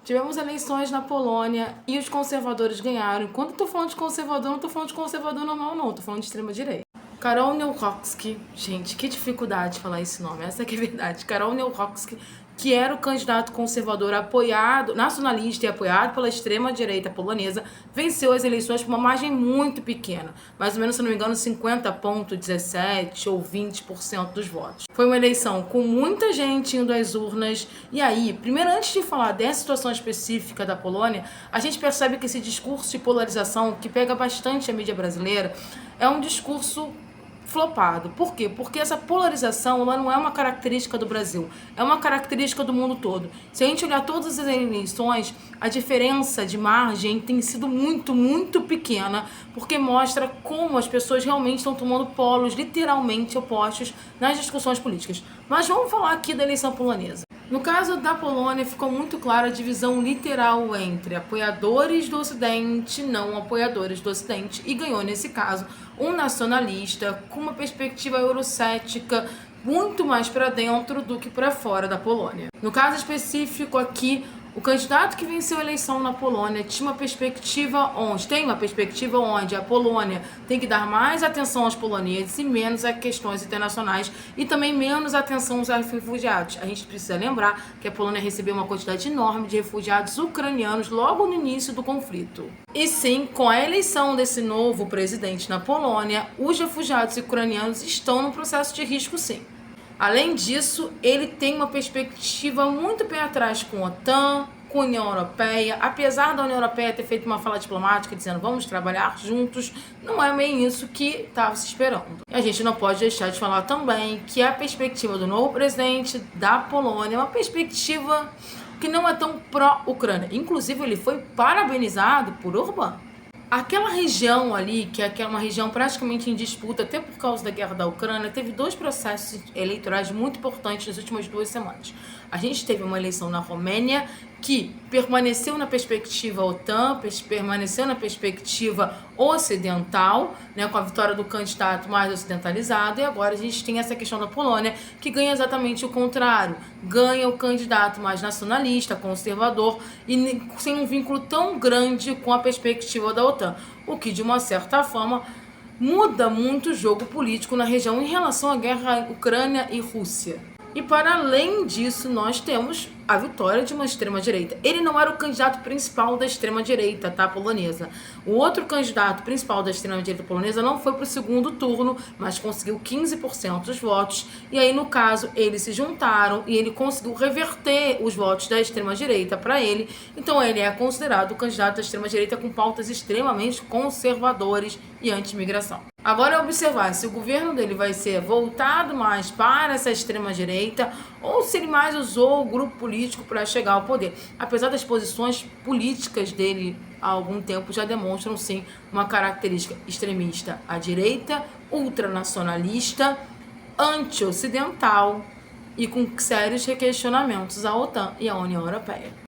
Tivemos eleições na Polônia e os conservadores ganharam. Quando eu tô falando de conservador, não tô falando de conservador normal, não. Tô falando de extrema-direita. Karol Nawrocki, gente, que dificuldade de falar esse nome, essa que é a verdade. Karol Nawrocki, que era o candidato conservador apoiado, nacionalista e apoiado pela extrema-direita polonesa, venceu as eleições por uma margem muito pequena, mais ou menos, se não me engano, 50,17% ou 20% dos votos. Foi uma eleição com muita gente indo às urnas, e aí, primeiro, antes de falar dessa situação específica da Polônia, a gente percebe que esse discurso de polarização, que pega bastante a mídia brasileira, é um discurso flopado. Por quê? Porque essa polarização ela não é uma característica do Brasil, é uma característica do mundo todo. Se a gente olhar todas as eleições, a diferença de margem tem sido muito, muito pequena, porque mostra como as pessoas realmente estão tomando polos literalmente opostos nas discussões políticas. Mas vamos falar aqui da eleição polonesa. No caso da Polônia, ficou muito clara a divisão literal entre apoiadores do Ocidente e não apoiadores do Ocidente, e ganhou, nesse caso, um nacionalista com uma perspectiva eurocética muito mais para dentro do que para fora da Polônia. No caso específico aqui, o candidato que venceu a eleição na Polônia tem uma perspectiva onde a Polônia tem que dar mais atenção aos poloneses e menos a questões internacionais, e também menos atenção aos refugiados. A gente precisa lembrar que a Polônia recebeu uma quantidade enorme de refugiados ucranianos logo no início do conflito. E sim, com a eleição desse novo presidente na Polônia, os refugiados ucranianos estão num processo de risco, sim. Além disso, ele tem uma perspectiva muito pé atrás com a OTAN, com a União Europeia. Apesar da União Europeia ter feito uma fala diplomática dizendo vamos trabalhar juntos, não é bem isso que estava se esperando. E a gente não pode deixar de falar também que a perspectiva do novo presidente da Polônia é uma perspectiva que não é tão pró-Ucrânia. Inclusive, ele foi parabenizado por Orbán. Aquela região ali, que é uma região praticamente em disputa, até por causa da guerra da Ucrânia, teve dois processos eleitorais muito importantes nas últimas 2 semanas. A gente teve uma eleição na Romênia que permaneceu na perspectiva OTAN, permaneceu na perspectiva ocidental, né, com a vitória do candidato mais ocidentalizado, e agora a gente tem essa questão da Polônia, que ganha exatamente o contrário. Ganha o candidato mais nacionalista, conservador, e sem um vínculo tão grande com a perspectiva da OTAN, o que, de uma certa forma, muda muito o jogo político na região em relação à guerra Ucrânia e Rússia. E para além disso, nós temos a vitória de uma extrema-direita. Ele não era o candidato principal da extrema-direita, tá, polonesa. O outro candidato principal da extrema-direita polonesa não foi para o segundo turno, mas conseguiu 15% dos votos. E aí, no caso, eles se juntaram e ele conseguiu reverter os votos da extrema-direita para ele. Então, ele é considerado o candidato da extrema-direita com pautas extremamente conservadores e anti-imigração. Agora é observar se o governo dele vai ser voltado mais para essa extrema-direita ou se ele mais usou o grupo político para chegar ao poder. Apesar das posições políticas dele há algum tempo já demonstram sim uma característica extremista à direita, ultranacionalista, anti-ocidental e com sérios questionamentos à OTAN e à União Europeia.